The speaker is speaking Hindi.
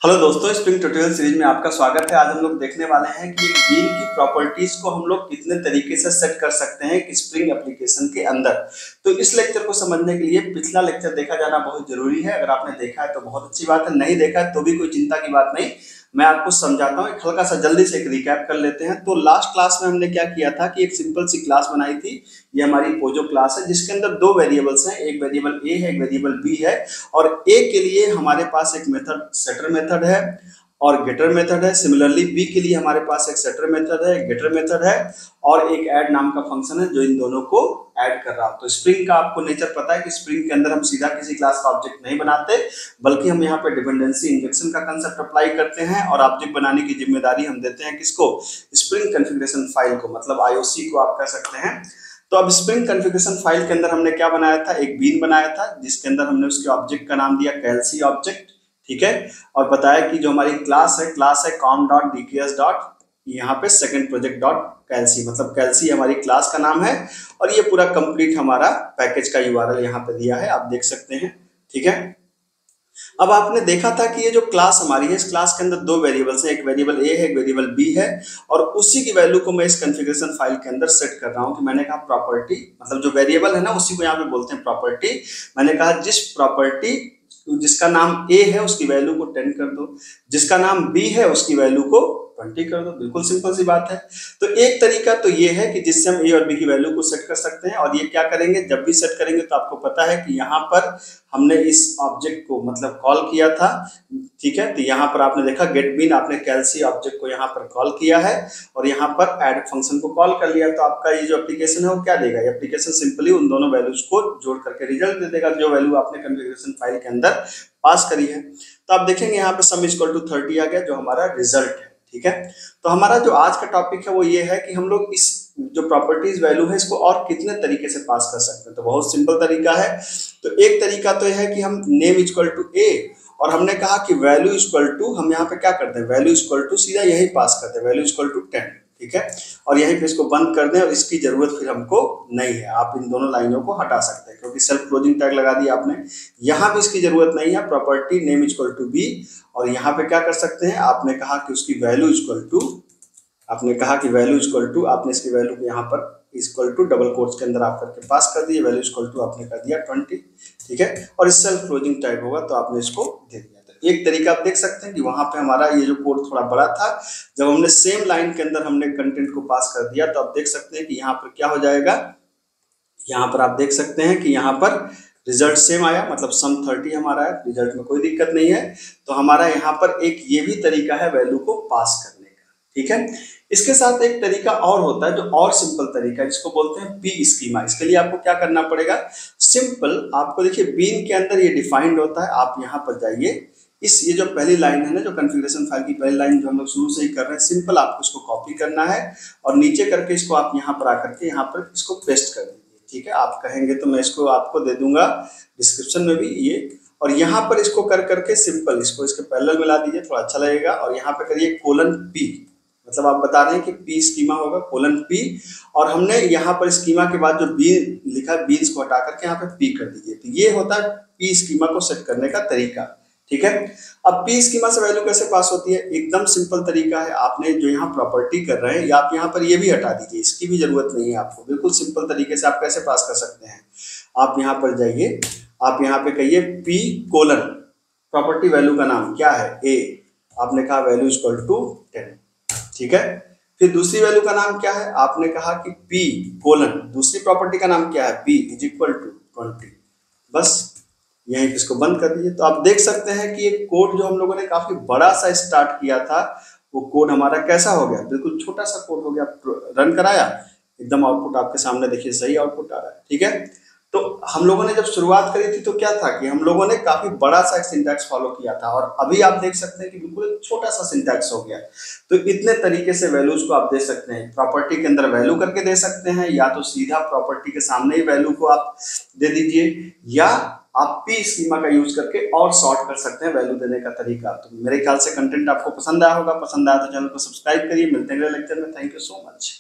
हेलो दोस्तों, स्प्रिंग ट्यूटोरियल सीरीज में आपका स्वागत है। आज हम लोग देखने वाले हैं कि एक बीन की प्रॉपर्टीज को हम लोग कितने तरीके से सेट कर सकते हैं एक स्प्रिंग एप्लीकेशन के अंदर। तो इस लेक्चर को समझने के लिए पिछला लेक्चर देखा जाना बहुत जरूरी है। अगर आपने देखा है तो बहुत अच्छी बात है, नहीं देखा है तो भी कोई चिंता की बात नहीं, मैं आपको समझाता हूँ। एक हल्का सा जल्दी से एक रिकैप कर लेते हैं। तो लास्ट क्लास में हमने क्या किया था कि एक सिंपल सी क्लास बनाई थी। ये हमारी पोजो क्लास है जिसके अंदर दो वेरिएबल्स हैं, एक वेरिएबल ए है, एक वेरिएबल बी है। और ए के लिए हमारे पास एक मेथड सेटर मेथड है और गेटर मेथड है। सिमिलरली बी के लिए हमारे पास एक सेटर मेथड है, गेटर मेथड है और एक ऐड नाम का फंक्शन है जो इन दोनों को ऐड कर रहा है। तो स्प्रिंग का आपको नेचर पता है कि स्प्रिंग के अंदर हम सीधा किसी क्लास का ऑब्जेक्ट नहीं बनाते, बल्कि हम यहाँ पे डिपेंडेंसी इंजेक्शन का कंसेप्ट अप्लाई करते हैं और ऑब्जेक्ट बनाने की जिम्मेदारी हम देते हैं किसको? स्प्रिंग कॉन्फ़िगरेशन फाइल को, मतलब आईओसी को आप कह सकते हैं। तो अब स्प्रिंग कॉन्फ़िगरेशन फाइल के अंदर हमने क्या बनाया था? एक बीन बनाया था जिसके अंदर हमने उसके ऑब्जेक्ट का नाम दिया कैलसी ऑब्जेक्ट, ठीक है। और बताया कि जो हमारी क्लास है com.dks डॉट, यहाँ पे सेकंड प्रोजेक्ट डॉट कैलसी, मतलब कैलसी हमारी क्लास का नाम है। और ये पूरा कंप्लीट हमारा पैकेज का यूआरएल यहाँ पे दिया है, आप देख सकते हैं, ठीक है। अब आपने देखा था कि ये जो क्लास हमारी है, इस क्लास के अंदर दो वेरिएबल्स हैं, एक वेरिएबल ए है, एक वेरिएबल बी है। और उसी की वैल्यू को मैं इस कॉन्फ़िगरेशन फाइल के अंदर सेट कर रहा हूं कि मैंने कहा प्रॉपर्टी, मतलब जो वेरिएबल है ना उसी को यहाँ पे बोलते हैं प्रॉपर्टी। मैंने कहा जिस प्रॉपर्टी जिसका नाम ए है उसकी वैल्यू को 10 कर दो, जिसका नाम बी है उसकी वैल्यू को 20 कर दो। बिल्कुल सिंपल सी बात है। तो एक तरीका तो ये है कि जिससे हम ए और बी की वैल्यू को सेट कर सकते हैं। और ये क्या करेंगे, जब भी सेट करेंगे तो आपको पता है कि यहाँ पर हमने इस ऑब्जेक्ट को मतलब कॉल किया था, ठीक है। तो यहाँ पर आपने देखा गेट बीन, आपने कैलसी ऑब्जेक्ट को यहाँ पर कॉल किया है और यहाँ पर ऐड फंक्शन को कॉल कर लिया। तो आपका ये जो एप्लीकेशन है वो क्या देगा? ये एप्लीकेशन सिंपली उन दोनों वैल्यूज को जोड़ करके रिजल्ट दे देगा जो वैल्यू आपने कॉन्फ़िगरेशन फाइल के अंदर पास करी है। तो आप देखेंगे यहाँ पे सम इक्वल टू 30 आ गया जो हमारा रिजल्ट है, ठीक है। तो हमारा जो आज का टॉपिक है वो ये है कि हम लोग इस जो प्रॉपर्टीज वैल्यू है इसको और कितने तरीके से पास कर सकते हैं। तो बहुत सिंपल तरीका है। तो एक तरीका तो यह है कि हम नेम इक्वल टू ए और हमने कहा कि वैल्यू इक्वल टू, हम यहाँ पे क्या करते हैं, वैल्यू इक्वल टू सीधा यही पास करते हैं, वैल्यू इक्वल टू 10, ठीक है। और यहीं पे इसको बंद कर दें और इसकी जरूरत फिर हमको नहीं है। आप इन दोनों लाइनों को हटा सकते हैं क्योंकि सेल्फ क्लोजिंग टैग लगा दिया आपने, यहाँ भी इसकी जरूरत नहीं है। Property name equal to b और यहाँ पे क्या कर सकते हैं, आपने कहा कि उसकी वैल्यू इक्वल टू, आपने कहा कि वैल्यू इक्वल टू, आपने इसकी वैल्यू को यहाँ पर इक्वल टू डबल कोट्स के अंदर आप करके पास कर दिए, वैल्यू इक्वल टू आपने कर दिया 20, ठीक है। और इस सेल्फ क्लोजिंग टाइप होगा तो आपने इसको दे दिया। तो एक तरीका आप देख सकते हैं कि वहां पे हमारा ये जो कोड थोड़ा बड़ा था, जब हमने सेम लाइन के अंदर हमने कंटेंट को पास कर दिया तो आप देख सकते हैं कि यहाँ पर क्या हो जाएगा, यहाँ पर आप देख सकते हैं कि यहाँ पर रिजल्ट सेम आया, मतलब सम 30 हमारा है, रिजल्ट में कोई दिक्कत नहीं है। तो हमारा यहाँ पर एक ये भी तरीका है वैल्यू को पास करने का, ठीक है। इसके साथ एक तरीका और होता है जो और सिंपल तरीका है जिसको बोलते हैं पी स्कीमा। इसके लिए आपको क्या करना पड़ेगा, सिंपल आपको देखिए बीन के अंदर ये डिफाइंड होता है। आप यहाँ पर जाइए, इस ये जो पहली लाइन है ना, जो कॉन्फ़िगरेशन फाइल की पहली लाइन जो हम लोग शुरू से ही कर रहे हैं, सिंपल आपको इसको कॉपी करना है और नीचे करके इसको आप यहाँ पर आकर के यहाँ पर इसको पेस्ट कर दीजिए, ठीक है। आप कहेंगे तो मैं इसको आपको दे दूंगा डिस्क्रिप्शन में भी ये, और यहाँ पर इसको कर करके सिंपल इसको इसके पैरेलल मिला दीजिए, थोड़ा अच्छा लगेगा। और यहाँ पे करिए कोलन पी, मतलब आप बता रहे हैं कि पी स्कीमा होगा कोलन पी। और हमने यहाँ पर स्कीमा के बाद जो बीन लिखा है बीन्स को हटा करके यहाँ पे पी कर दीजिए। तो ये होता है पी स्कीमा को सेट करने का तरीका, ठीक है। अब पी स्कीमा से वैल्यू कैसे पास होती है, एकदम सिंपल तरीका है। आपने जो यहाँ प्रॉपर्टी कर रहे हैं या आप यहाँ पर ये भी हटा दीजिए, इसकी भी जरूरत नहीं है आपको। बिल्कुल सिंपल तरीके से आप कैसे पास कर सकते हैं, आप यहाँ पर जाइए, आप यहाँ पे कहिए पी कोलन प्रॉपर्टी वैल्यू का नाम क्या है ए, आपने कहा वैल्यू इक्वल टू 10, ठीक है। फिर दूसरी वैल्यू का नाम क्या है, आपने कहा कि p कोलन दूसरी प्रॉपर्टी का नाम क्या है b इज इक्वल टू 20, बस यहीं इसको बंद कर दीजिए। तो आप देख सकते हैं कि एक कोड जो हम लोगों ने काफी बड़ा सा स्टार्ट किया था वो कोड हमारा कैसा हो गया, बिल्कुल छोटा सा कोड हो गया। रन कराया, एकदम आउटपुट आपके सामने देखिए सही आउटपुट आ रहा है, ठीक है। तो हम लोगों ने जब शुरुआत करी थी तो क्या था कि हम लोगों ने काफी बड़ा सा एक सिंटैक्स फॉलो किया था और अभी आप देख सकते हैं कि बिल्कुल एक छोटा सा सिंटैक्स हो गया। तो इतने तरीके से वैल्यूज को आप दे सकते हैं, प्रॉपर्टी के अंदर वैल्यू करके दे सकते हैं, या तो सीधा प्रॉपर्टी के सामने ही वैल्यू को आप दे दीजिए, या आप पी स्कीमा का यूज करके और सॉर्ट कर सकते हैं वैल्यू देने का तरीका। तो मेरे ख्याल से कंटेंट आपको पसंद आया होगा, पसंद आया तो चैनल को सब्सक्राइब करिए। मिलते हैं अगले लेक्चर में। Thank you so much.